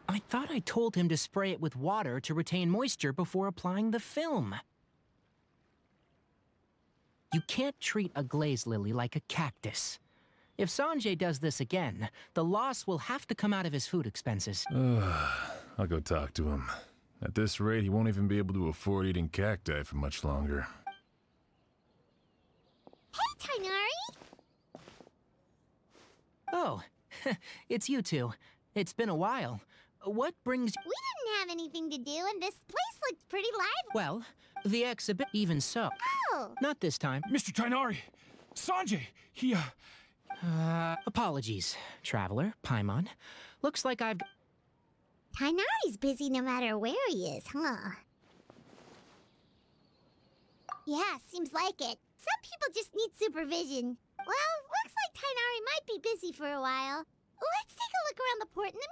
I thought I told him to spray it with water to retain moisture before applying the film. You can't treat a glaze lily like a cactus. If Sanjay does this again, the loss will have to come out of his food expenses. I'll go talk to him. At this rate, he won't even be able to afford eating cacti for much longer. Hey, Tighnari! Oh, it's you two. It's been a while. What brings... We didn't have anything to do, and this place looked pretty lively. Well, the exhibit... Even so. Oh! Not this time. Mr. Tighnari! Sanjay! He, Apologies, Traveler, Paimon. Looks like I've... Tighnari's busy no matter where he is, huh? Yeah, seems like it. Some people just need supervision. Well, looks like Tighnari might be busy for a while. Let's take a look around the port in the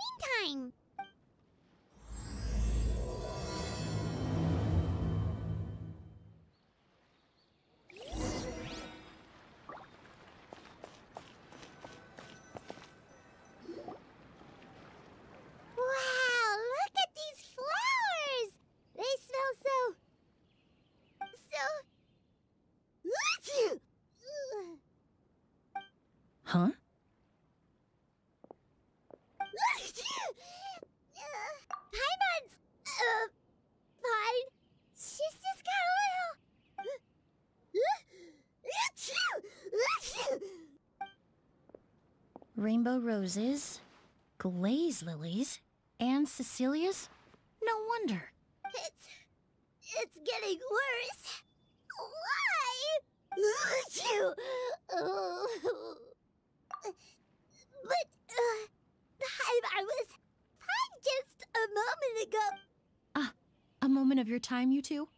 meantime. Wow, look at these flowers! They smell so... Huh? Paimon's, fine. She's just got a little... Rainbow roses, glaze lilies, and Cecilia's? No wonder. It's getting worse. Why? But, I was fine just a moment ago. Ah, a moment of your time, you two?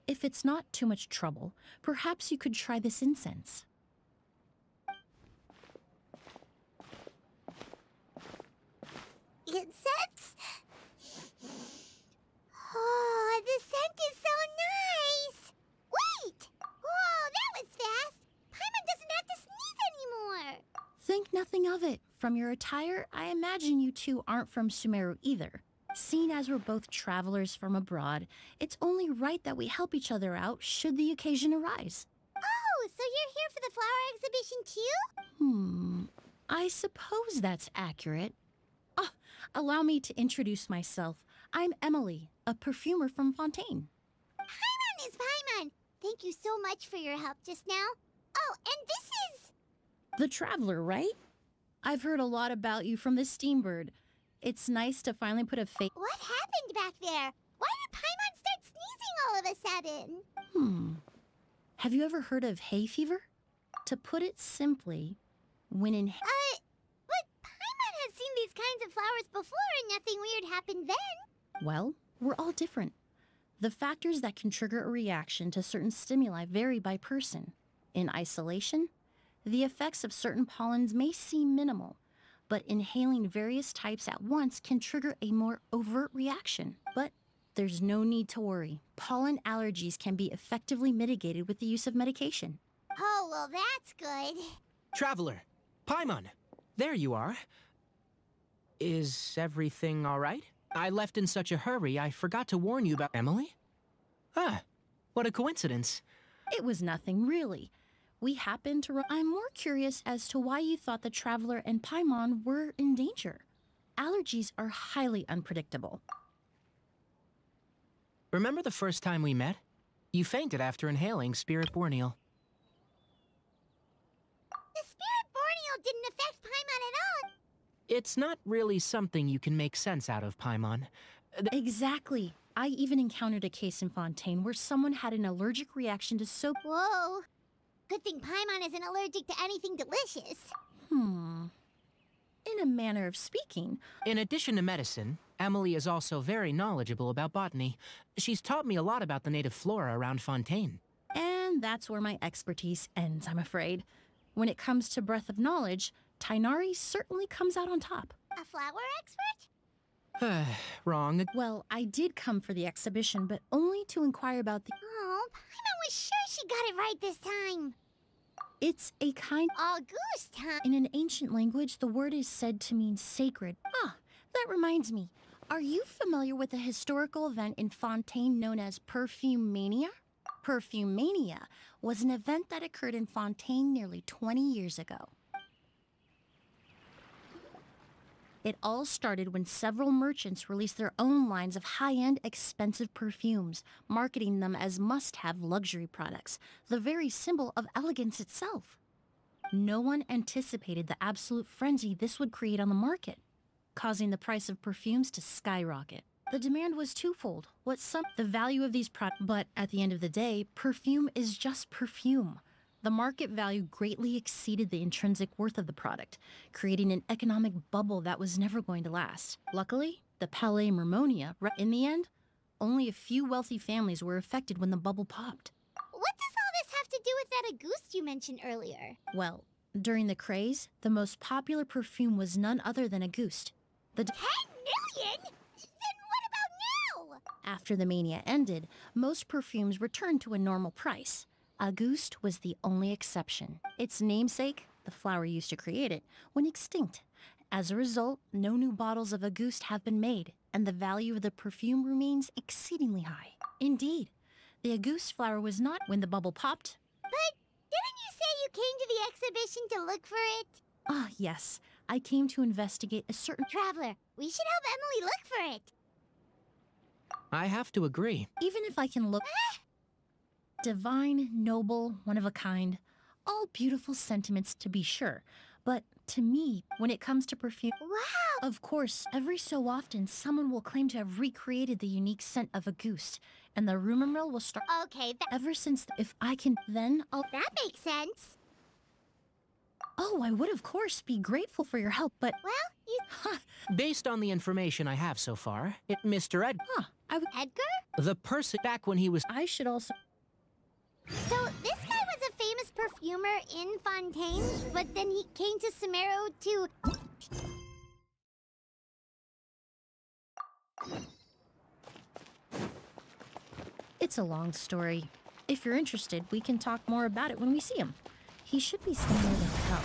If it's not too much trouble, perhaps you could try this incense. Incense? Oh, the scent is so nice! Wait! Whoa, that was fast! Paimon doesn't have to sneeze anymore! Think nothing of it. From your attire, I imagine you two aren't from Sumeru either. Seeing as we're both travelers from abroad, it's only right that we help each other out should the occasion arise. Oh, so you're here for the flower exhibition too? I suppose that's accurate. Ah, allow me to introduce myself. I'm Emilie, a perfumer from Fontaine. Paimon is Paimon! Thank you so much for your help just now. Oh, and this is... The Traveler, right? I've heard a lot about you from the Steambird. It's nice to finally put a face... What happened back there? Why did Paimon start sneezing all of a sudden? Have you ever heard of hay fever? To put it simply, when in... But Paimon has seen these kinds of flowers before and nothing weird happened then. Well, we're all different. The factors that can trigger a reaction to certain stimuli vary by person. In isolation, the effects of certain pollens may seem minimal, but inhaling various types at once can trigger a more overt reaction. But there's no need to worry. Pollen allergies can be effectively mitigated with the use of medication. Oh, well, that's good. Traveler, Paimon, there you are. Is everything all right? I left in such a hurry, I forgot to warn you about Emilie. Ah, what a coincidence. It was nothing, really. We happened to I'm more curious as to why you thought the Traveler and Paimon were in danger. Allergies are highly unpredictable. Remember the first time we met? You fainted after inhaling Spirit Borneal. didn't affect Paimon at all. It's not really something you can make sense out of, Paimon. Exactly. I even encountered a case in Fontaine where someone had an allergic reaction to soap. Whoa. Good thing Paimon isn't allergic to anything delicious. In a manner of speaking. In addition to medicine, Emilie is also very knowledgeable about botany. She's taught me a lot about the native flora around Fontaine. And that's where my expertise ends, I'm afraid. When it comes to breadth of knowledge, Tighnari certainly comes out on top. A flower expert? Wrong. Well, I did come for the exhibition, but only to inquire about the... Oh, Paimon was sure she got it right this time. It's a kind... August, huh? In an ancient language, the word is said to mean sacred. Ah, that reminds me. Are you familiar with a historical event in Fontaine known as Perfumania? Perfumania was an event that occurred in Fontaine nearly 20 years ago. It all started when several merchants released their own lines of high-end, expensive perfumes, marketing them as must-have luxury products, the very symbol of elegance itself. No one anticipated the absolute frenzy this would create on the market, causing the price of perfumes to skyrocket. The demand was twofold. The value of these products, but at the end of the day, perfume is just perfume. The market value greatly exceeded the intrinsic worth of the product, creating an economic bubble that was never going to last. Luckily, the Palais Mermonia, in the end, only a few wealthy families were affected when the bubble popped. What does all this have to do with that Auguste you mentioned earlier? Well, during the craze, the most popular perfume was none other than Auguste. 10 million? Then what about now? After the mania ended, most perfumes returned to a normal price. Auguste was the only exception. Its namesake, the flower used to create it, went extinct. As a result, no new bottles of Auguste have been made, and the value of the perfume remains exceedingly high. Indeed, the Auguste flower was not when the bubble popped. But didn't you say you came to the exhibition to look for it? Ah, yes. I came to investigate a certain... Traveler, we should help Emilie look for it. I have to agree. Even if I can look... Divine, noble, one of a kind. All beautiful sentiments, to be sure. But to me, when it comes to perfume... Wow! Of course, every so often, someone will claim to have recreated the unique scent of Auguste, and the rumor mill will start... Okay, Ever since... If I can... Then I'll... that makes sense. Oh, I would, of course, be grateful for your help, but... Well, you... Based on the information I have so far, Mr. Ed... Edgar? The person back when he was... I should also... So, this guy was a famous perfumer in Fontaine, but then he came to Sumeru to... It's a long story. If you're interested, we can talk more about it when we see him. He should be staying near the hotel.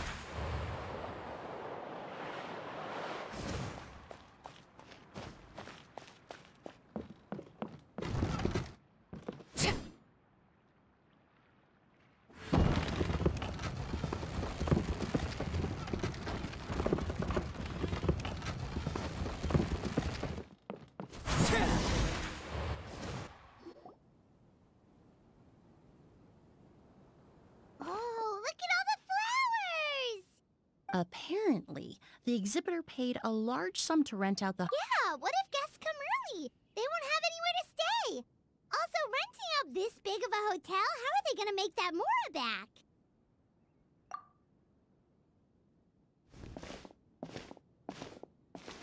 Apparently, the exhibitor paid a large sum to rent out the... Yeah, what if guests come early? They won't have anywhere to stay. Also, renting out this big of a hotel, how are they gonna make that Mora back?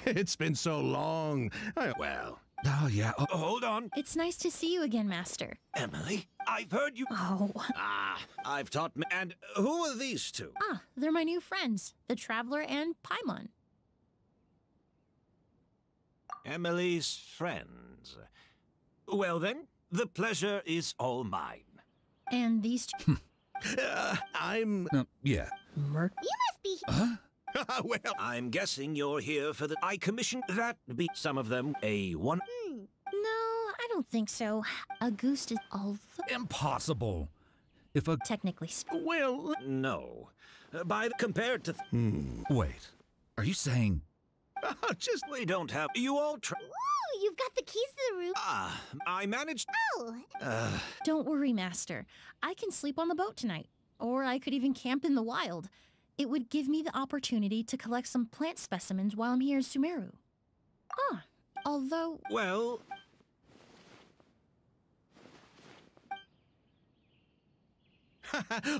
It's been so long. Oh, yeah. Oh, hold on. It's nice to see you again, Master. Emilie, I've heard you... Oh. I've taught me... And who are these two? They're my new friends, the Traveler and Paimon. Emilie's friends. Well then, the pleasure is all mine. And these two... Yeah. You must be... Well, I'm guessing you're here for the... I commissioned that be some of them A1... No, I don't think so. Auguste is all... Impossible. If a... Technically speaking. Well, no. Compared to... Wait. Are you saying... Just we don't have... You all Ooh, you've got the keys to the room. I managed... Oh. Don't worry, Master. I can sleep on the boat tonight. Or I could even camp in the wild. It would give me the opportunity to collect some plant specimens while I'm here in Sumeru. Ah, although... Well...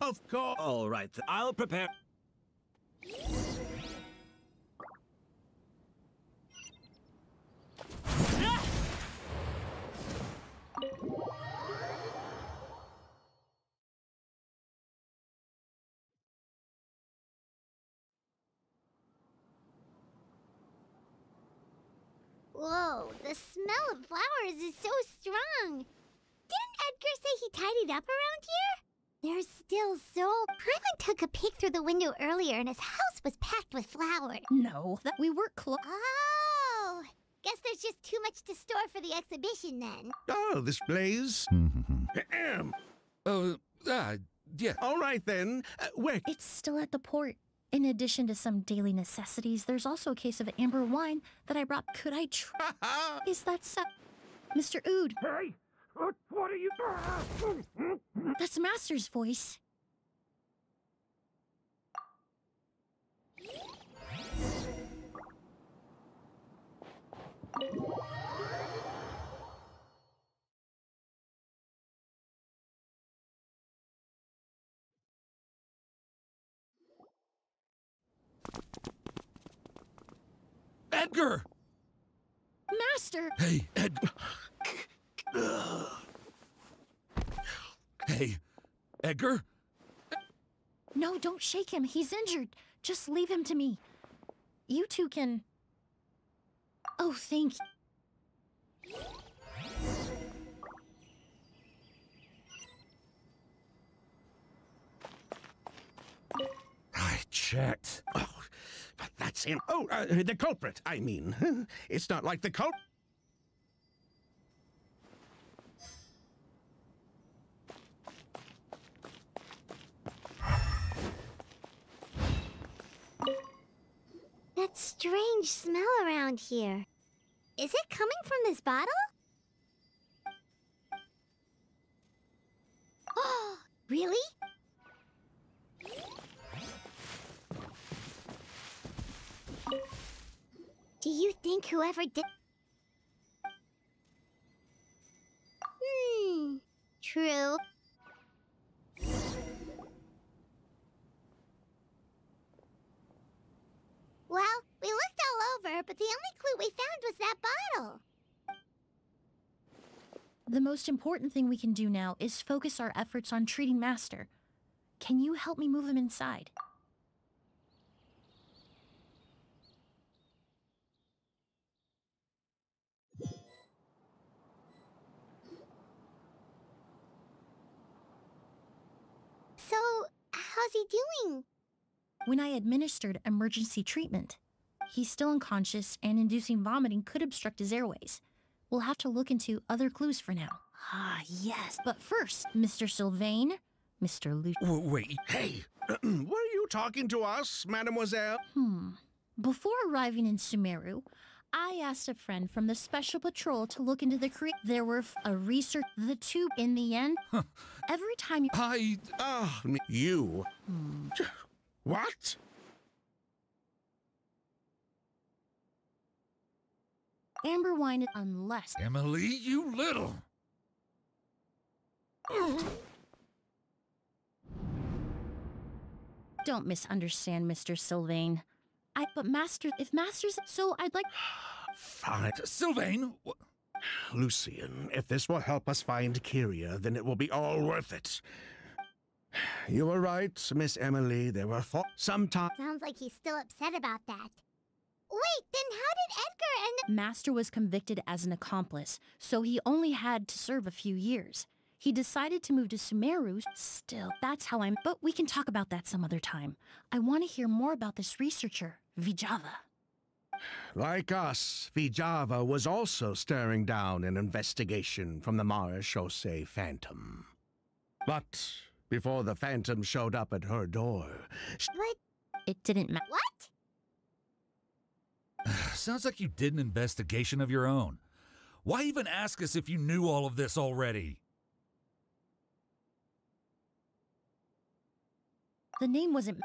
Of course. All right, I'll prepare... Whoa, the smell of flowers is so strong. Didn't Edgar say he tidied up around here? There's still so... Paimon took a peek through the window earlier and his house was packed with flowers. No, that we were close. Oh, guess there's just too much to store for the exhibition then. Oh, this blaze? Ahem. Yeah. All right then. Where? It's still at the port. In addition to some daily necessities, there's also a case of amber wine that I brought. Could I try? Is that so? Mr. Ood. Hey, what are you... That's Master's voice. Edgar! Master! Hey, Edgar! Hey, Edgar? No, don't shake him. He's injured. Just leave him to me. You two can... Oh, thank you. I checked. Oh, but that's him. Oh, the culprit, I mean. It's not like the culprit. That strange smell around here. Is it coming from this bottle? Oh, really? Do you think whoever did... True. Well, we looked all over, but the only clue we found was that bottle. The most important thing we can do now is focus our efforts on treating Master. Can you help me move him inside? So, how's he doing? When I administered emergency treatment, he's still unconscious and inducing vomiting could obstruct his airways. We'll have to look into other clues for now. Ah, yes. But first, Mr. Sylvain, Mr. Wait. Hey, were you talking to us, mademoiselle? Before arriving in Sumeru, I asked a friend from the Special Patrol to look into the There were a research... The two, in the end, every time you... You. What? Amber wine, unless... Emilie, you little... Don't misunderstand, Mr. Sylvain. But Master... If Master's... So I'd like... Fine. Sylvain! Lucian, if this will help us find Kyria, then it will be all worth it. You were right, Miss Emilie. There were some time... Sounds like he's still upset about that. Wait, then how did Edgar and... Master was convicted as an accomplice, so he only had to serve a few years. He decided to move to Sumeru. Still, that's how I'm... But we can talk about that some other time. I want to hear more about this researcher, Vijava. Like us, Vijava was also staring down an investigation from the Marechaussee Phantom. But before the Phantom showed up at her door... What? It didn't matter. What? Sounds like you did an investigation of your own. Why even ask us if you knew all of this already? The name wasn't...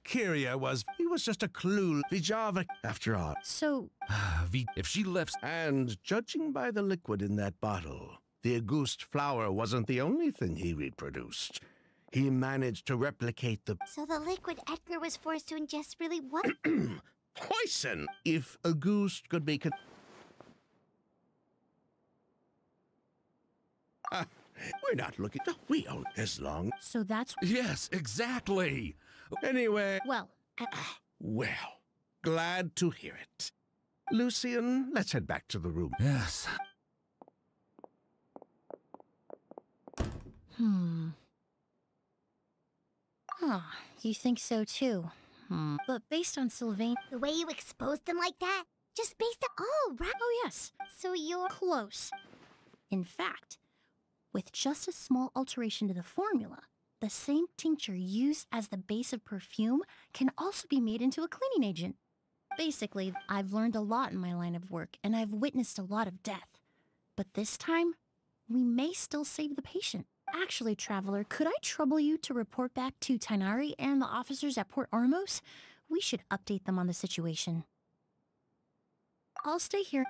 Kyria he was just a clue. Vijava, after all. So, If she left... And judging by the liquid in that bottle, the Auguste flower wasn't the only thing he reproduced. He managed to replicate the So the liquid Edgar was forced to ingest really what? poison. If Auguste could be we're not looking. We are as long. so that's... Yes, exactly. Anyway, Well, well, glad to hear it. Lucian, let's head back to the room. Yes. You think so too? But based on Sylvain... The way you exposed them like that? Just based on... Oh, right. Oh, yes. So you're... Close. In fact, with just a small alteration to the formula, the same tincture used as the base of perfume can also be made into a cleaning agent. Basically, I've learned a lot in my line of work, and I've witnessed a lot of death. But this time, we may still save the patient. Actually, Traveler, could I trouble you to report back to Tainari and the officers at Port Ormos? We should update them on the situation. I'll stay here.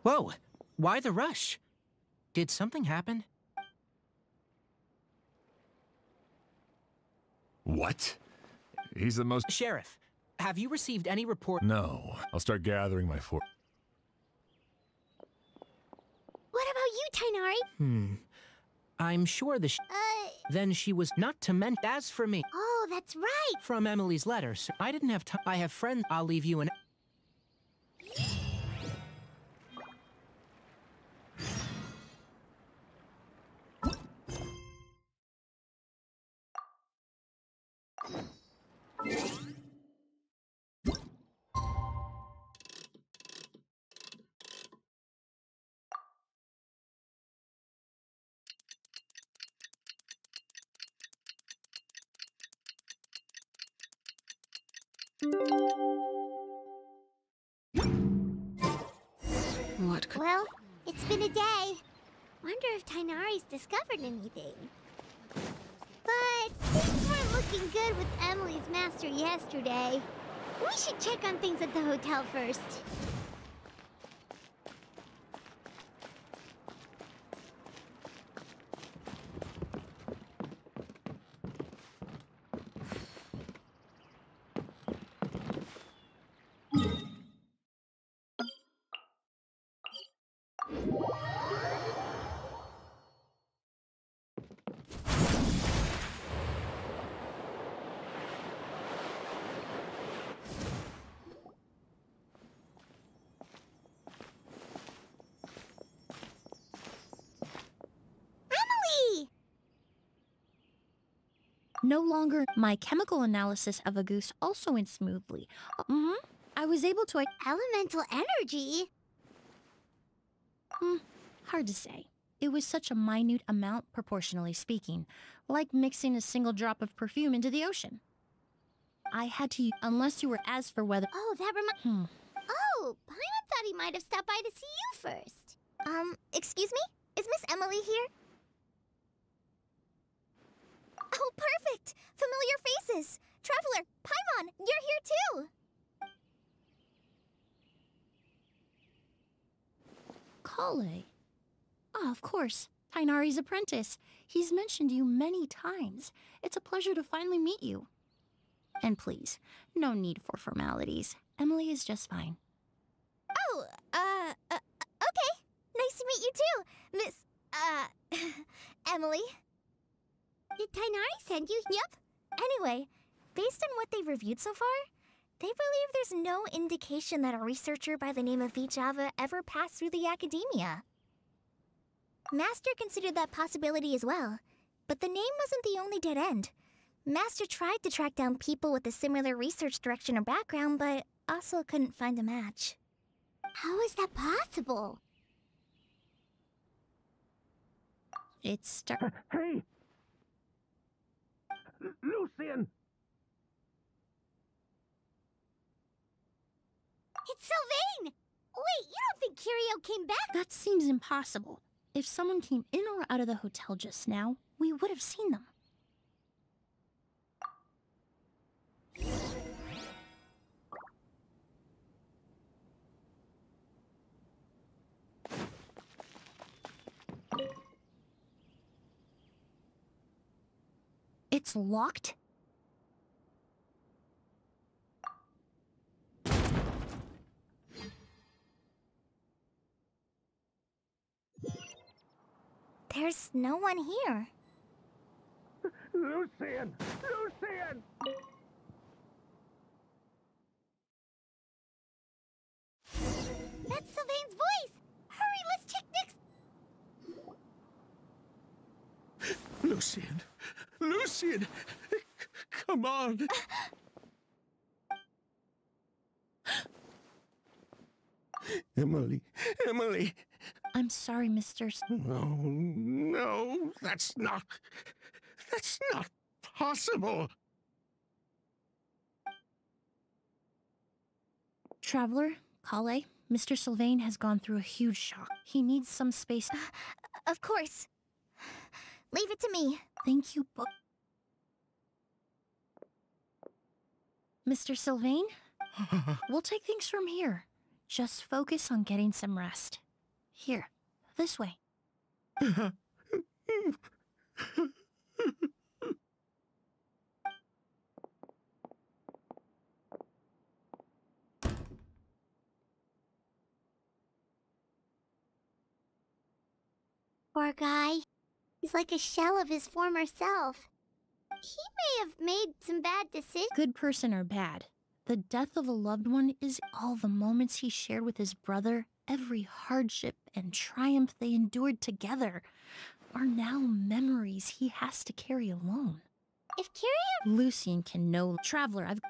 Whoa, why the rush? Did something happen? What? He's the most... Sheriff, have you received any report? No. I'll start gathering my What about you, Tainari? I'm sure Then she was not to mention. As for me, Oh, that's right. from Emilie's letters, I didn't have time. I have friends. I'll leave you an... Well, it's been a day. Wonder if Tainari's discovered anything. But things weren't looking good with Emily's master yesterday. We should check on things at the hotel first. Emily! No longer, my chemical analysis of Auguste also went smoothly. I was able to... Elemental energy? Hard to say. It was such a minute amount, proportionally speaking, like mixing a single drop of perfume into the ocean. I had to, unless you were as for whether... Oh, that reminds... Oh, Paimon thought he might have stopped by to see you first. Excuse me? Is Miss Emily here? Oh, perfect! Familiar faces! Traveler, Paimon, you're here too! Kale. Ah, of course. Tainari's apprentice. He's mentioned you many times. It's a pleasure to finally meet you. And please, no need for formalities. Emily is just fine. Oh, okay. Nice to meet you too, Miss, Emily. Did Tainari send you? Yep. Anyway, based on what they've reviewed so far, They believe there's no indication that a researcher by the name of Vijava ever passed through the academia. Master considered that possibility as well, but the name wasn't the only dead end. Master tried to track down people with a similar research direction or background, but also couldn't find a match. How is that possible? It's Hey! Lucian! It's Sylvain! Wait, you don't think Curio came back? That seems impossible. If someone came in or out of the hotel just now, we would have seen them. It's locked? There's no one here. Lucian! Lucian! That's Sylvain's voice! Hurry, let's check next... Lucian! Lucian! Come on! Emilie! Emilie! I'm sorry, Mr. No, no, that's not possible. Traveler, Kale, Mr. Sylvain has gone through a huge shock. He needs some space. Of course. Leave it to me. Thank you, Mr. Sylvain? We'll take things from here. Just focus on getting some rest. Here, this way. Poor guy. He's like a shell of his former self. He may have made some bad decisions. Good person or bad, the death of a loved one is all the moments he shared with his brother, every hardship and triumph they endured together, are now memories he has to carry alone. If Curio... Lucian can know. Traveler, I've...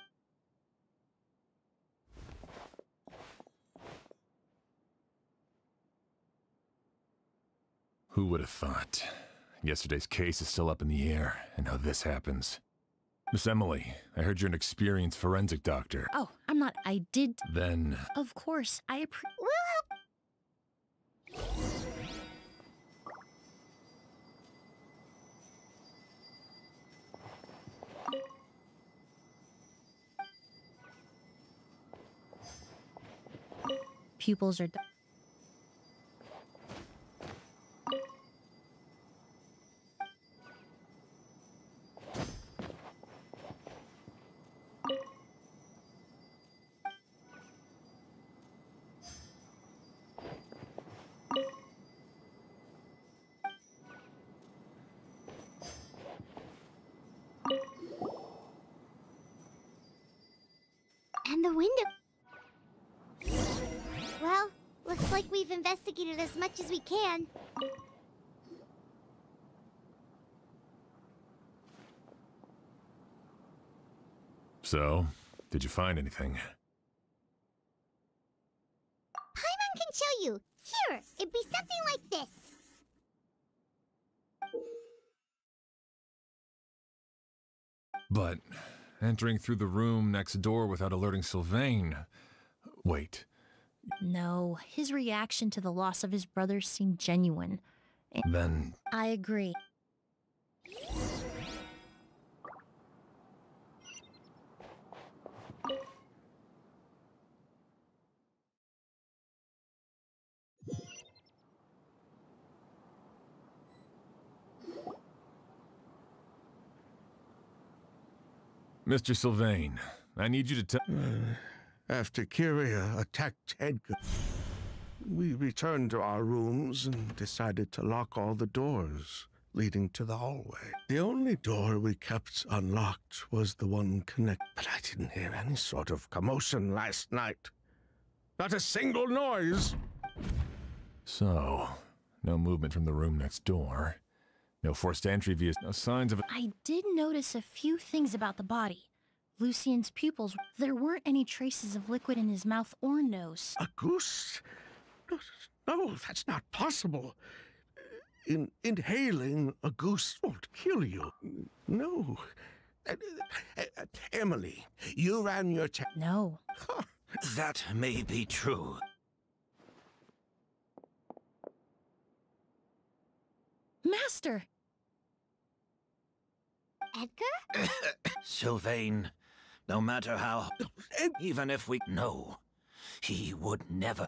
Who would have thought? Yesterday's case is still up in the air, and now this happens. Miss Emilie, I heard you're an experienced forensic doctor. Oh, I'm not. I did... Then... Of course, I We'll help... Pupils are... And the window... Well, looks like we've investigated as much as we can. So, did you find anything? Paimon can show you. Here, it'd be something like this. But entering through the room next door without alerting Sylvain... Wait. No, his reaction to the loss of his brother seemed genuine. Then... I agree. Mr. Sylvain, I need you to tell... After Kyria attacked Edgar, we returned to our rooms and decided to lock all the doors. leading to the hallway. The only door we kept unlocked was the one but I didn't hear any sort of commotion last night. Not a single noise. So, no movement from the room next door. No forced entry via no signs of it. I did notice a few things about the body. Lucien's pupils, there weren't any traces of liquid in his mouth or nose. A goose? No, that's not possible. Inhaling a goose won't kill you. No. Emilie, you ran your No. That may be true. Master! Edgar? Sylvain, no matter how... Even if we know, he would never...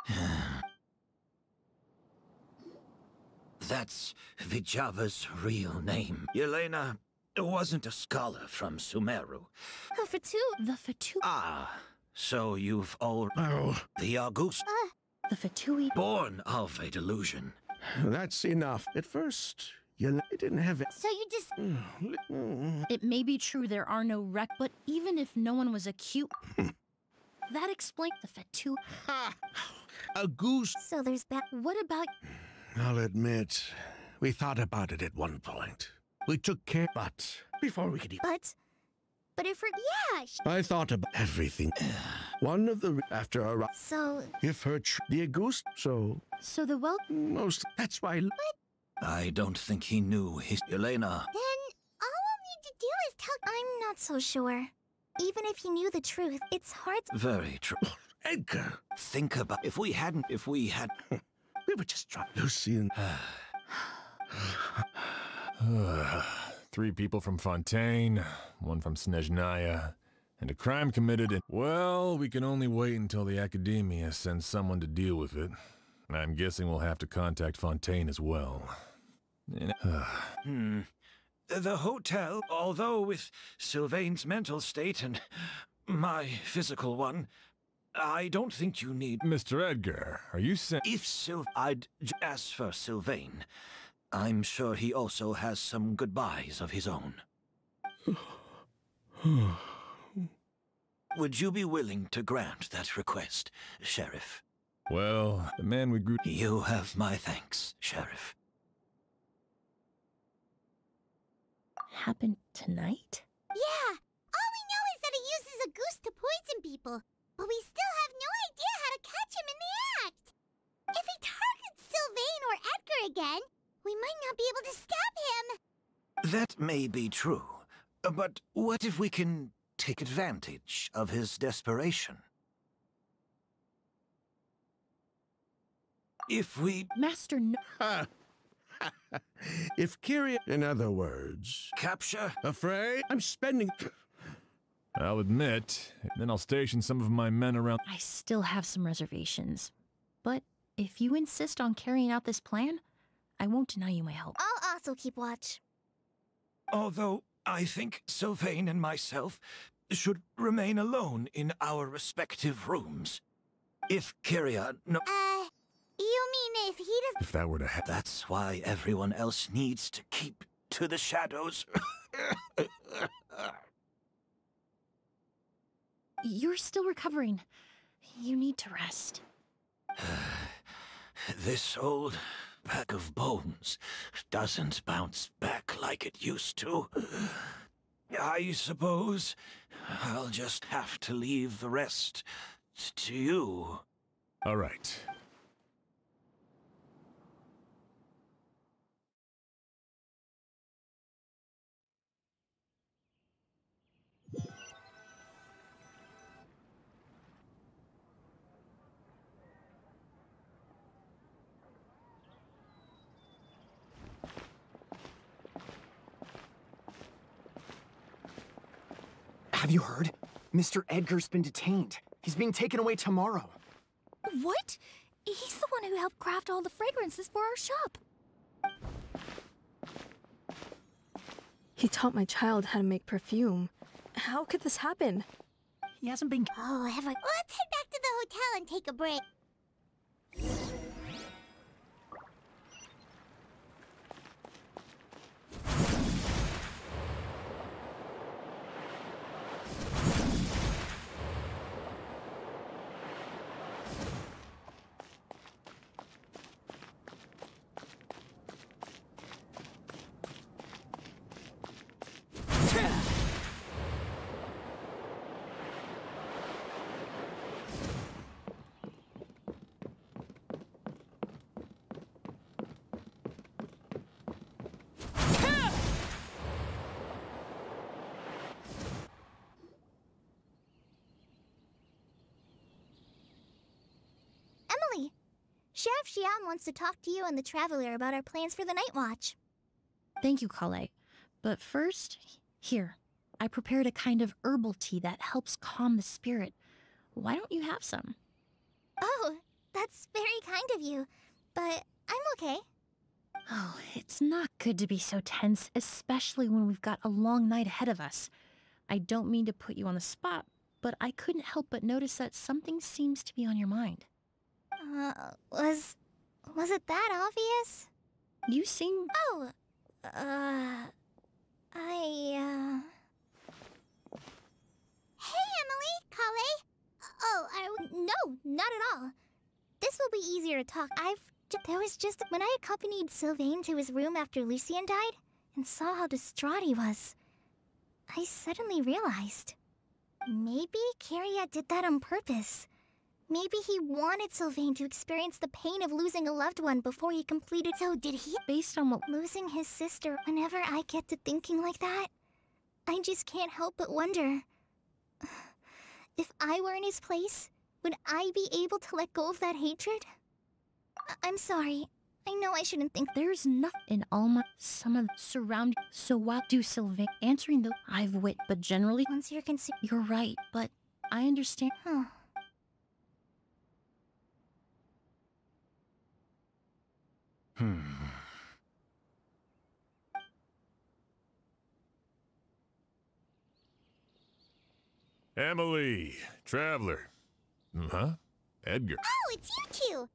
That's Vijava's real name. Yelena wasn't a scholar from Sumeru. The Fatu... Ah, so you've all... Oh, The August... The Fatui... Born of a delusion. that's enough. At first, you didn't have it. So you just... It may be true there are no but even if no one was acute... that explains the Fatu... A goose. So there's What about... I'll admit, we thought about it at one point. We took care, but before we could eat... But if we're... Yeah, I thought about everything. One of the... After a... So... If her... The goose, so... So the Most... That's why... I don't think he knew his... Yelena. then all we'll need to do is tell... I'm not so sure. Even if he knew the truth, it's hard to... Very true. Edgar! Think about... If we had... We were just trying... Lucien... 3 people from Fontaine, 1 from Snezhnaya, and a crime committed in... Well, we can only wait until the Academia sends someone to deal with it. I'm guessing we'll have to contact Fontaine as well. The hotel, although with Sylvain's mental state and my physical one, I don't think you need... Mr. Edgar, are you saying... As for Sylvain, I'm sure he also has some goodbyes of his own. Would you be willing to grant that request, Sheriff? Well, the man we grew... You have my thanks, Sheriff. happened tonight? Yeah, all we know is that he uses a goose to poison people, but we still have no idea how to catch him in the act. If he targets Sylvain or Edgar again, we might not be able to stop him. That may be true, but what if we can take advantage of his desperation? If we... Master, no. If Kyria... In other words... Capture? Afraid? I'm spending... I'll admit, then I'll station some of my men around... I still have some reservations. But if you insist on carrying out this plan, I won't deny you my help. I'll also keep watch. Although I think Sylvain and myself should remain alone in our respective rooms. If Kyria... No... You mean if he doesn't... If that were to happen... That's why everyone else needs to keep to the shadows. You're still recovering. You need to rest. This old pack of bones doesn't bounce back like it used to. I suppose I'll just have to leave the rest to you. All right. Have you heard? Mr. Edgar's been detained. He's being taken away tomorrow. What? He's the one who helped craft all the fragrances for our shop. He taught my child how to make perfume. How could this happen? He hasn't been... Oh, let's head back to the hotel and take a break. Sheriff Xian wants to talk to you and the Traveler about our plans for the Night Watch. Thank you, Kale. But first, here, I prepared a kind of herbal tea that helps calm the spirit. Why don't you have some? Oh, that's very kind of you, but I'm okay. Oh, it's not good to be so tense, especially when we've got a long night ahead of us. I don't mean to put you on the spot, but I couldn't help but notice that something seems to be on your mind. Was it that obvious? You seem... Oh, Hey, Emily, Kale. Oh, no, not at all. This will be easier to talk. There was just... When I accompanied Sylvain to his room after Lucien died, and saw how distraught he was, I suddenly realized... Maybe Kyria did that on purpose. Maybe he wanted Sylvain to experience the pain of losing a loved one before he completed... So did he? Based on what... Losing his sister, whenever I get to thinking like that, I just can't help but wonder... If I were in his place, would I be able to let go of that hatred? I'm sorry. I know I shouldn't think... There's nothing in Alma, some of the surrounding... So while do Sylvain answering the... I've wit, but generally... Once you're You're right, but I understand... Huh. Emilie, Traveler. Huh? Edgar. Oh, it's you two!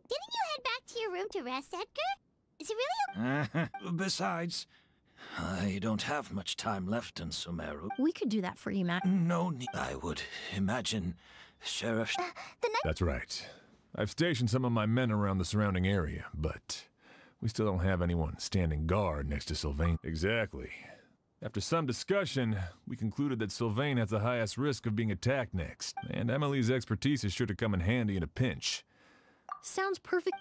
Didn't you head back to your room to rest, Edgar? Is it really Besides, I don't have much time left in Sumeru. We could do that for you, Matt. No need. I would imagine Sheriff... That's right. I've stationed some of my men around the surrounding area, but we still don't have anyone standing guard next to Sylvain. Exactly. After some discussion, we concluded that Sylvain has the highest risk of being attacked next, and Emilie's expertise is sure to come in handy in a pinch. Sounds perfect.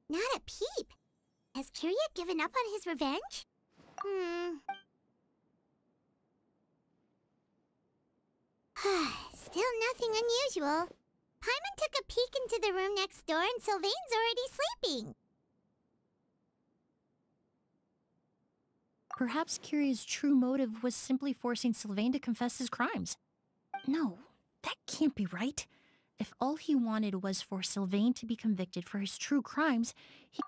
Not a peep. Has Kyria given up on his revenge? Still nothing unusual. Paimon took a peek into the room next door and Sylvain's already sleeping. Perhaps Kyria's true motive was simply forcing Sylvain to confess his crimes. No, that can't be right. If all he wanted was for Sylvain to be convicted for his true crimes,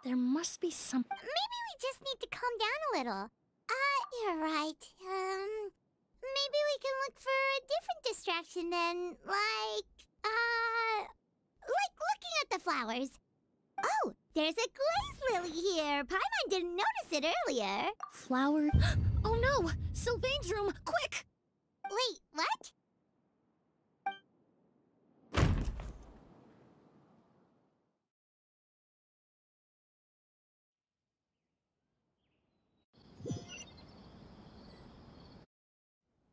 there must be some... Maybe we just need to calm down a little. You're right. Maybe we can look for a different distraction then, like looking at the flowers. Oh, there's a glaze lily here. Paimon didn't notice it earlier. Flower... Oh no! Sylvain's room! Quick! Wait, what?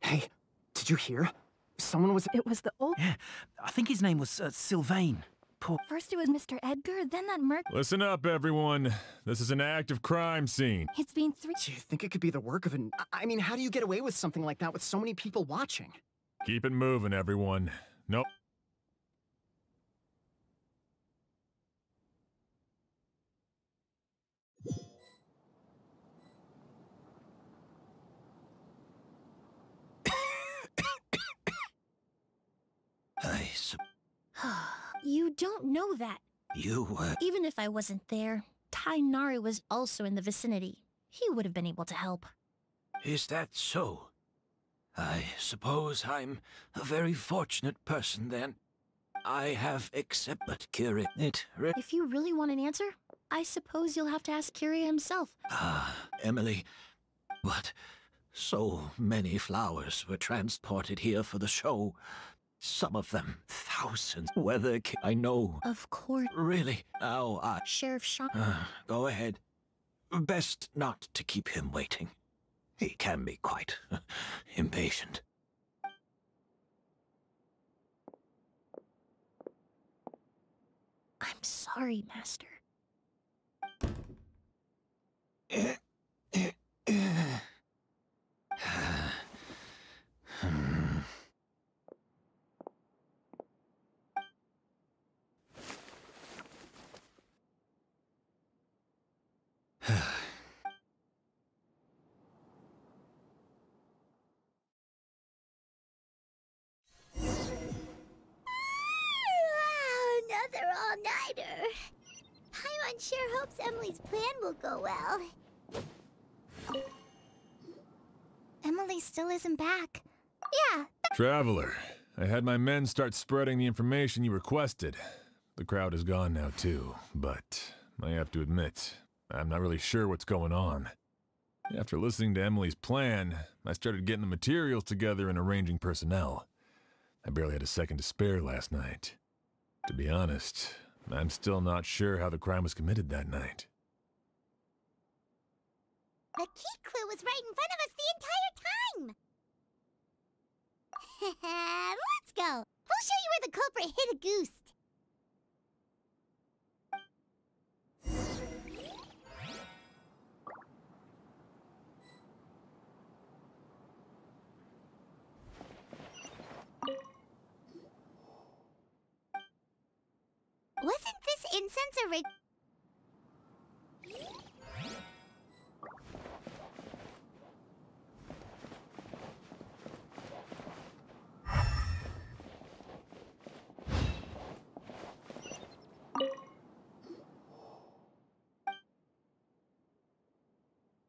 Hey, did you hear? Someone was... It was the old... Yeah, I think his name was Sylvain. First it was Mr. Edgar, then that merc... Listen up, everyone. This is an active crime scene. It's been 3... Do you think it could be the work of an... I mean, how do you get away with something like that with so many people watching? Keep it moving, everyone. Nope. You don't know that. Even if I wasn't there, Tainari was also in the vicinity. He would have been able to help. Is that so? I suppose I'm a very fortunate person then. I have accepted Kyria. If you really want an answer, I suppose you'll have to ask Kyria himself. Emilie, but so many flowers were transported here for the show. Some of them, thousands. Whether I know. Of course. Really, now Sheriff Shaw. Go ahead. Best not to keep him waiting. He can be quite impatient. Sorry, Master. Another all-nighter. Paimon sure hopes Emilie's plan will go well. Emily still isn't back. Yeah. Traveler, I had my men start spreading the information you requested. The crowd is gone now too, but I have to admit, I'm not really sure what's going on. After listening to Emily's plan, I started getting the materials together and arranging personnel. I barely had a second to spare last night. To be honest, I'm still not sure how the crime was committed that night. The key clue was right in front of us the entire time! Let's go! We'll show you where the culprit hid a goose. Wasn't this incense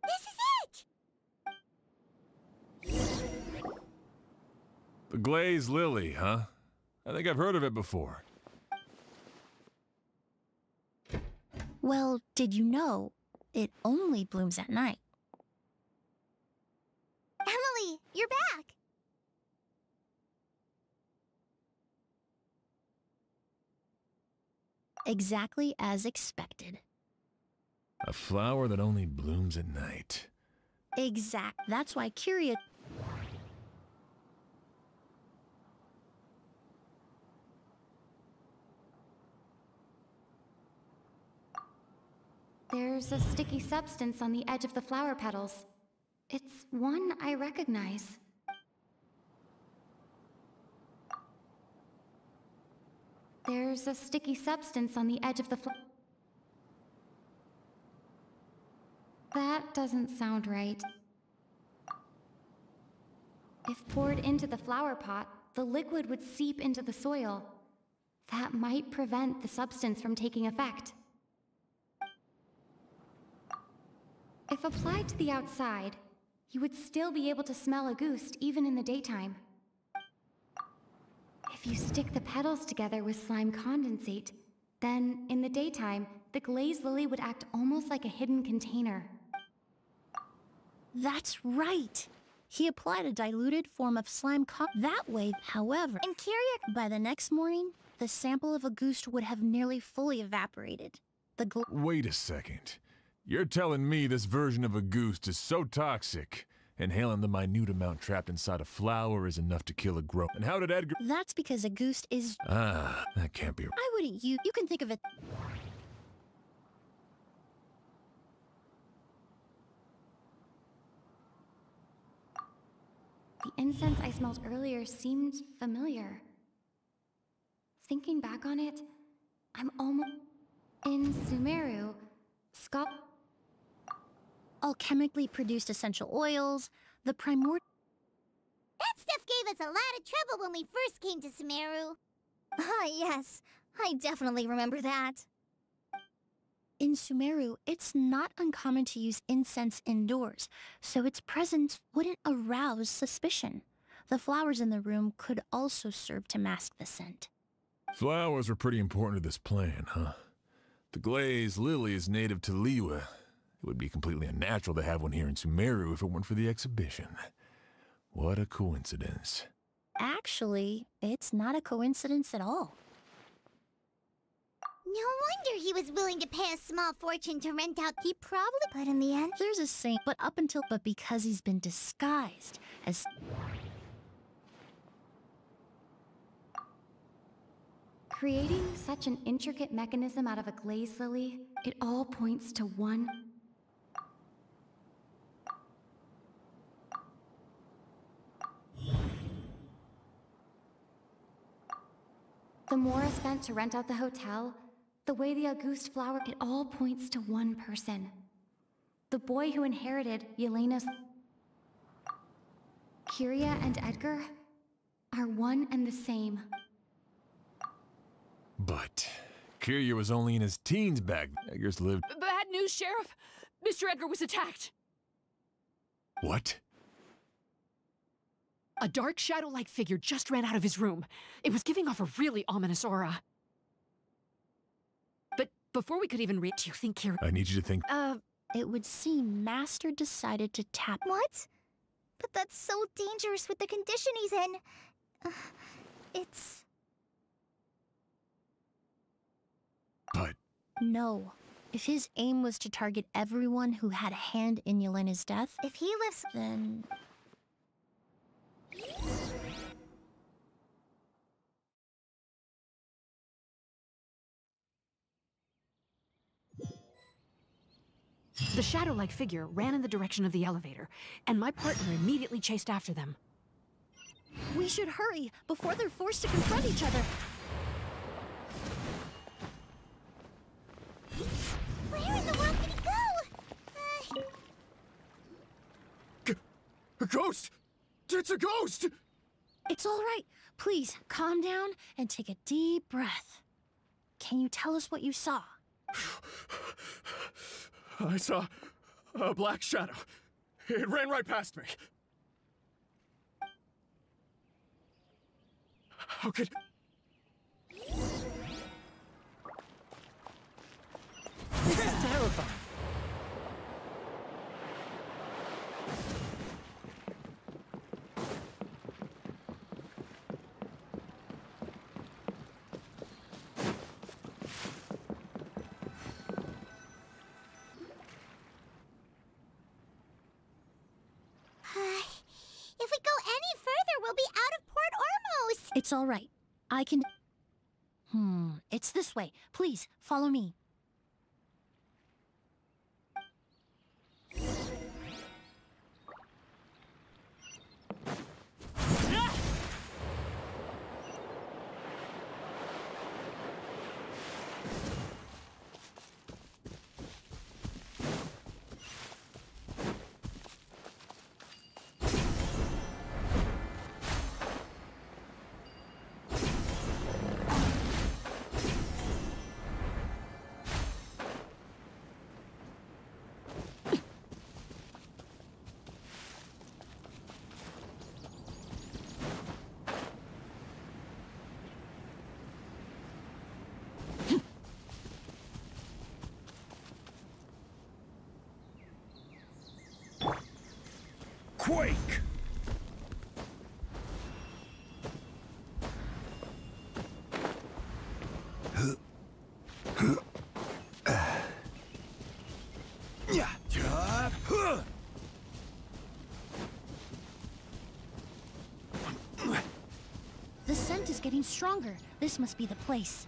This is it! The glazed lily, huh? I think I've heard of it before. Well, did you know it only blooms at night? Emilie, you're back! Exactly as expected. A flower that only blooms at night. Exact. That's why curious. There's a sticky substance on the edge of the flower petals. It's one I recognize. There's a sticky substance on the edge of the That doesn't sound right. If poured into the flower pot, the liquid would seep into the soil. That might prevent the substance from taking effect. If applied to the outside, you would still be able to smell a goose even in the daytime. If you stick the petals together with slime condensate, then in the daytime, the glazed lily would act almost like a hidden container. That's right. He applied a diluted form of slime that way, however. And curious. By the next morning, the sample of a goose would have nearly fully evaporated. Wait a second. You're telling me this version of a goose is so toxic, inhaling the minute amount trapped inside a flower is enough to kill a grown. And how did Edgar? That's because a goose is. Ah, that can't be. I wouldn't You can think of it. The incense I smelled earlier seemed familiar. Thinking back on it, I'm almost... In Sumeru, alchemically produced essential oils, the primordial... That stuff gave us a lot of trouble when we first came to Sumeru. Ah, yes. I definitely remember that. In Sumeru, it's not uncommon to use incense indoors, so its presence wouldn't arouse suspicion. The flowers in the room could also serve to mask the scent. Flowers were pretty important to this plan, huh? The glazed lily is native to Liyue. It would be completely unnatural to have one here in Sumeru if it weren't for the exhibition. What a coincidence. Actually, it's not a coincidence at all. No wonder he was willing to pay a small fortune to rent out. He probably... But in the end... There's a saying, but because he's been disguised as... Creating such an intricate mechanism out of a glaze lily, it all points to one. The more I spent to rent out the hotel, the way the Auguste flower, it all points to one person. The boy who inherited Yelena's... Kyria and Edgar are one and the same. But Kyria was only in his teens back. Edgar's lived... Bad news, Sheriff! Mr. Edgar was attacked! What? A dark shadow-like figure just ran out of his room. It was giving off a really ominous aura. But before we could even reach, do you think Kyria... I need you to think... It would seem Master decided to tap... What? But that's so dangerous with the condition he's in. It's... But... No. If his aim was to target everyone who had a hand in Yelena's death... If he lives... Then... The shadow-like figure ran in the direction of the elevator, and my partner immediately chased after them. We should hurry before they're forced to confront each other. Where in the world did he go? A ghost! It's a ghost! It's all right. Please, calm down and take a deep breath. Can you tell us what you saw? I saw a black shadow. It ran right past me. How could... This is terrifying. If we go any further, we'll be out of port almost. It's all right. I can... It's this way. Please, follow me. Quake! The scent is getting stronger. This must be the place.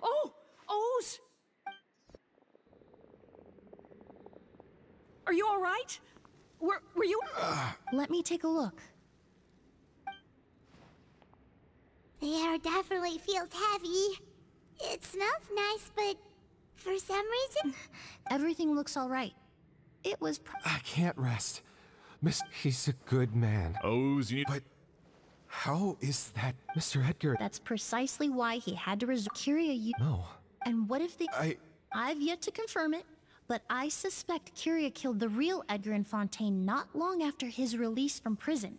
Oh! O's! Are you all right? Were you... Let me take a look. The air definitely feels heavy. It smells nice, but for some reason... Everything looks all right. It was... I can't rest. He's a good man. O's, you need... But... how is that Mr. Edgar? That's precisely why he had to resort. Kyria, you... No. And what if they... I've yet to confirm it, but I suspect Kyria killed the real Edgar in Fontaine not long after his release from prison.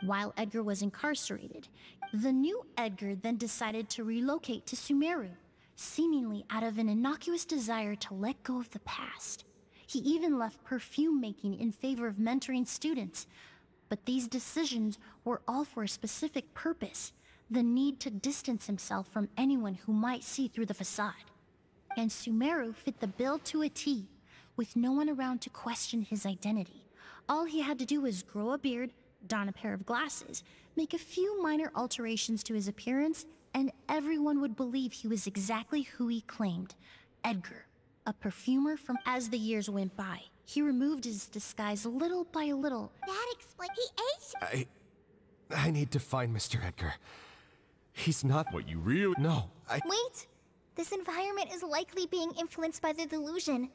While Edgar was incarcerated, the new Edgar then decided to relocate to Sumeru, seemingly out of an innocuous desire to let go of the past. He even left perfume making in favor of mentoring students. But these decisions were all for a specific purpose: the need to distance himself from anyone who might see through the facade. And Sumeru fit the bill to a T, with no one around to question his identity. All he had to do was grow a beard, don a pair of glasses, make a few minor alterations to his appearance, and everyone would believe he was exactly who he claimed: Edgar, a perfumer from... As the years went by, he removed his disguise little by little. That explains... He aged... I need to find Mr. Edgar. He's not what you really... No, Wait! This environment is likely being influenced by the delusion.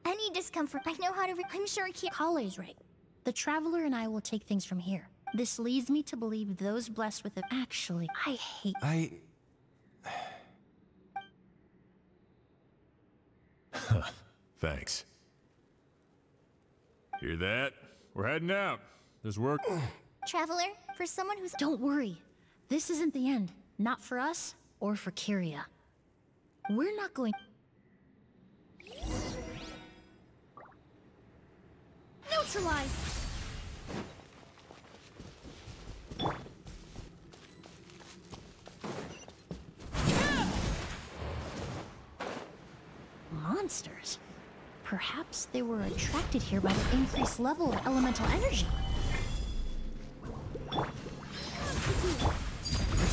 Any discomfort, I know how to... I'm sure he... Kale's right. The Traveler and I will take things from here. This leads me to believe those blessed with it... Actually, I hate... Thanks. Hear that? We're heading out. There's work. Traveler, for someone who's... Don't worry. This isn't the end. Not for us, or for Kyria. We're not going... Neutralize! Monsters. Perhaps they were attracted here by the increased level of elemental energy.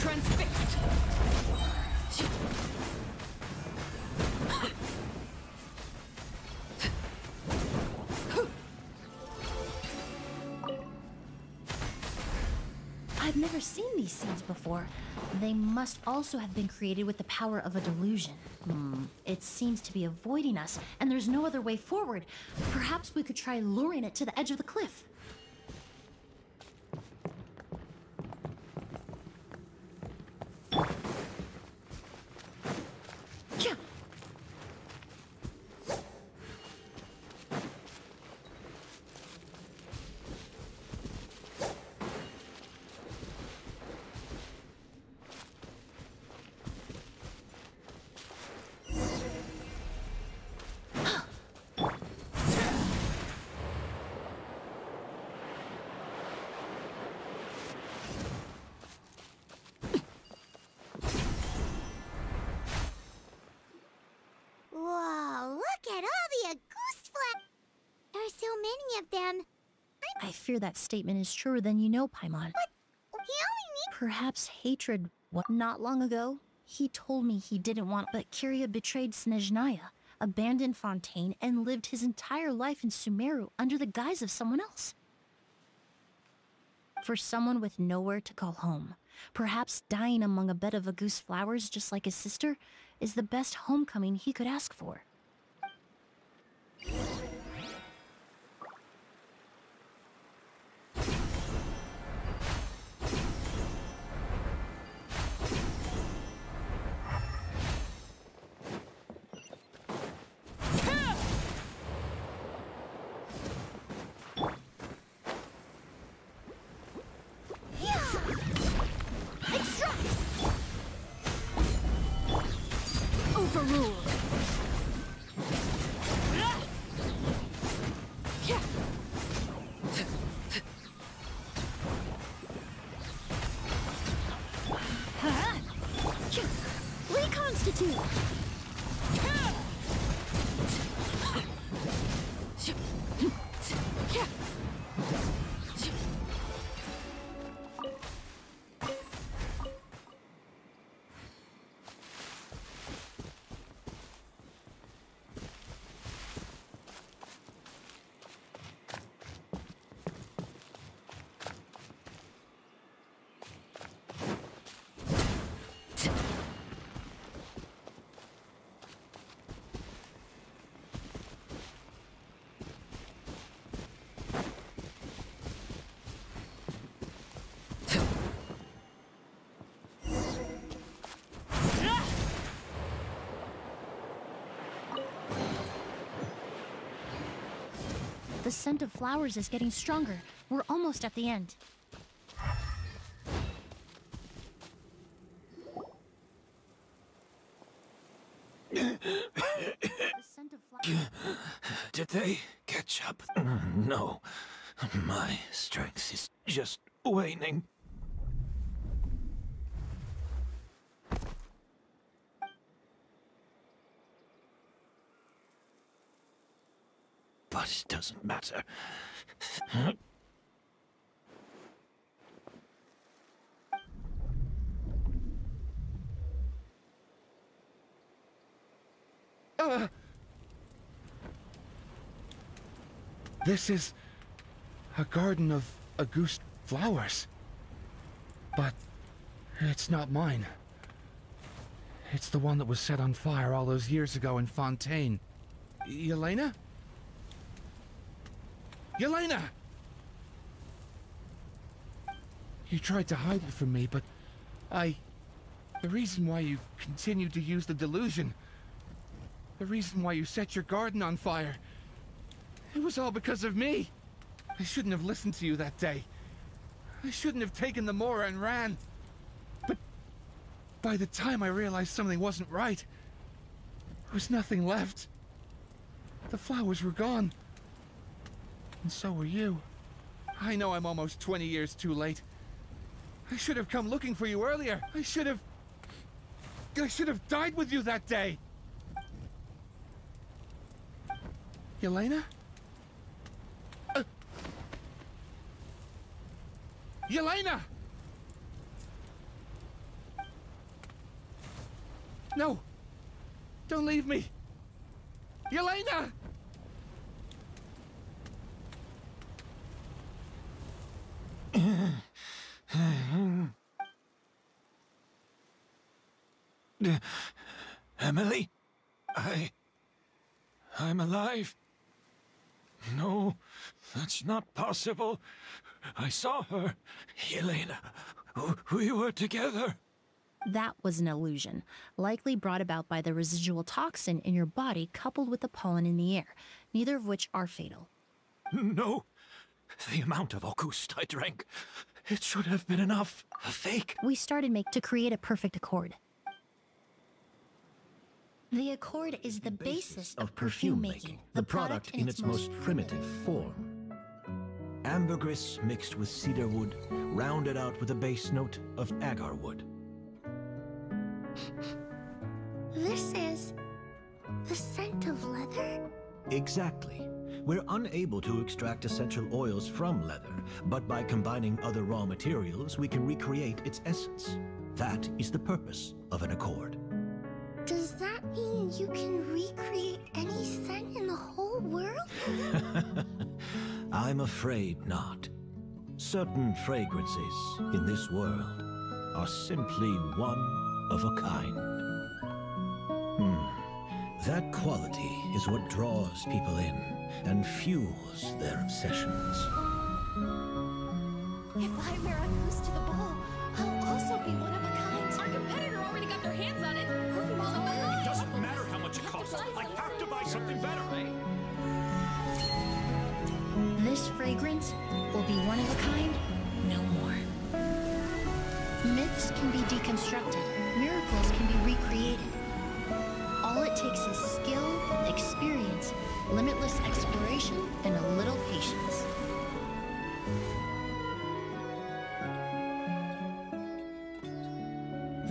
Transfixed! I've never seen these scenes before. They must also have been created with the power of a delusion. It seems to be avoiding us, and there's no other way forward. Perhaps we could try luring it to the edge of the cliff. Whoa, look at all the Auguste flowers! There are so many of them. I fear that statement is truer than you know, Paimon. But he only needs... Perhaps hatred... What? Not long ago, he told me he didn't want... But Kyria betrayed Snezhnaya, abandoned Fontaine, and lived his entire life in Sumeru under the guise of someone else. For someone with nowhere to call home, perhaps dying among a bed of Auguste flowers just like his sister is the best homecoming he could ask for. Reconstitute! The scent of flowers is getting stronger. We're almost at the end. The scent of flowers. Did they catch up? No. My strength is just waning. But it doesn't matter. This is a garden of Auguste flowers. But it's not mine. It's the one that was set on fire all those years ago in Fontaine. Yelena? Yelena! You tried to hide it from me, but the reason why you continued to use the delusion, the reason why you set your garden on fire, it was all because of me. I shouldn't have listened to you that day. I shouldn't have taken the Mora and ran. But by the time I realized something wasn't right, there was nothing left. The flowers were gone. And so were you. I know I'm almost 20 years too late. I should have come looking for you earlier. I should have died with you that day. Yelena? Yelena! No! Don't leave me! Yelena! Emilie? I'm alive. No, that's not possible. I saw her. Yelena, we were together. That was an illusion, likely brought about by the residual toxin in your body coupled with the pollen in the air, neither of which are fatal. No, the amount of Auguste I drank, it should have been enough. A fake. We started to create a perfect accord. The accord is the basis of perfume making, the product in its most primitive form. Ambergris mixed with cedar wood, rounded out with a base note of agar wood. This is the scent of leather? Exactly. We're unable to extract essential oils from leather, but by combining other raw materials, we can recreate its essence. That is the purpose of an accord. Does that mean you can recreate any scent in the whole world? I'm afraid not. Certain fragrances in this world are simply one of a kind. That quality is what draws people in and fuels their obsessions. If I wear Auguste to the ball, I'll also be one of a kind. Our competitor already got their hands on it. It doesn't matter how much it costs. I have to buy something better. This fragrance will be one of a kind, no more. Myths can be deconstructed, miracles can be recreated. All it takes is skill, experience, limitless exploration, and a little patience.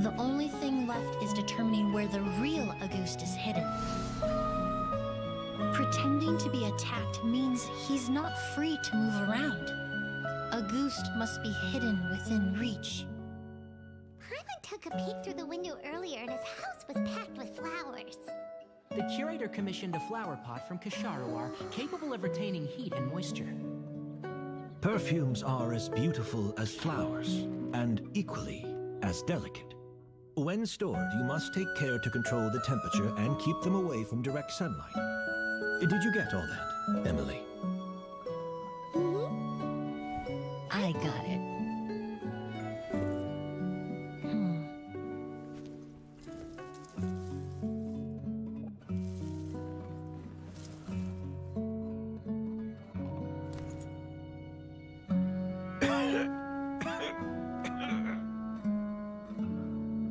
The only thing left is determining where the real Auguste is hidden. Pretending to be attacked means he's not free to move around. Auguste must be hidden within reach. Paimon took a peek through the window earlier and his house was packed with flowers. The curator commissioned a flower pot from Kasharawar, capable of retaining heat and moisture. Perfumes are as beautiful as flowers, and equally as delicate. When stored, you must take care to control the temperature and keep them away from direct sunlight. Did you get all that, Emilie? I got it.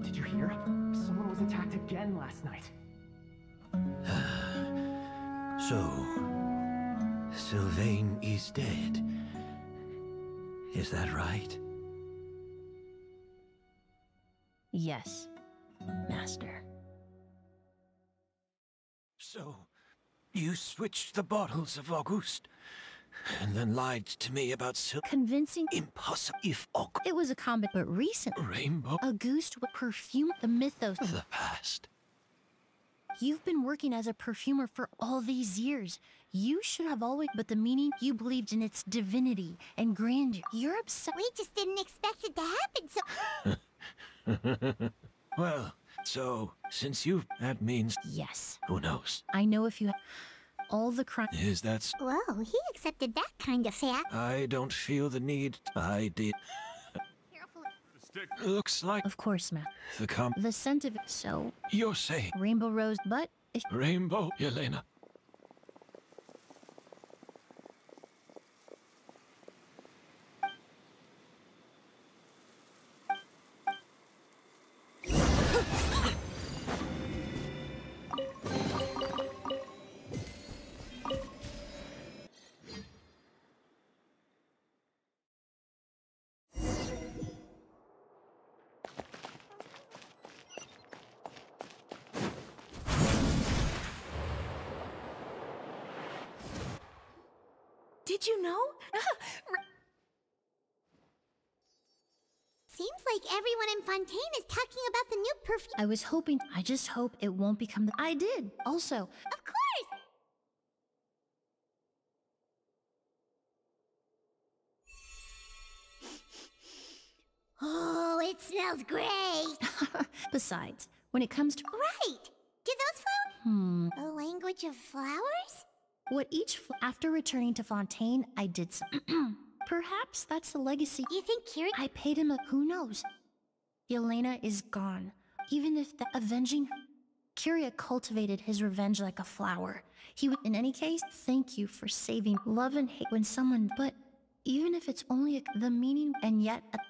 Did you hear? Someone was attacked again last night. So, Sylvain is dead. Is that right? Yes, Master. So, you switched the bottles of Auguste, and then lied to me about Convincing? Impossible. If Auguste... It was a combat, but recent. Rainbow? Auguste would perfume the mythos of the past. You've been working as a perfumer for all these years. You should have always, but the meaning, you believed in its divinity and grandeur. You're upset. We just didn't expect it to happen, so... Well, so, since you... That means... Yes. Who knows? I know if you... All the crime... Is that... Whoa, he accepted that kind of fact. I don't feel the need. I did. Looks like... Of course, Matt. The scent of it, so... You're saying... Rainbow rose, but... Rainbow, Yelena. Did you know? Seems like everyone in Fontaine is talking about the new perfume. I was hoping... I just hope it won't become the... I did! Also... Of course! Oh, it smells great! Besides, when it comes to... Right! Do those flowers... A language of flowers? What after returning to Fontaine, I did some... Perhaps that's the legacy. You think Kiri... I paid him a... Who knows? Yelena is gone. Even if the avenging... Kyria cultivated his revenge like a flower. He would... In any case, thank you for saving love and hate when someone... But even if it's only the meaning... And yet, at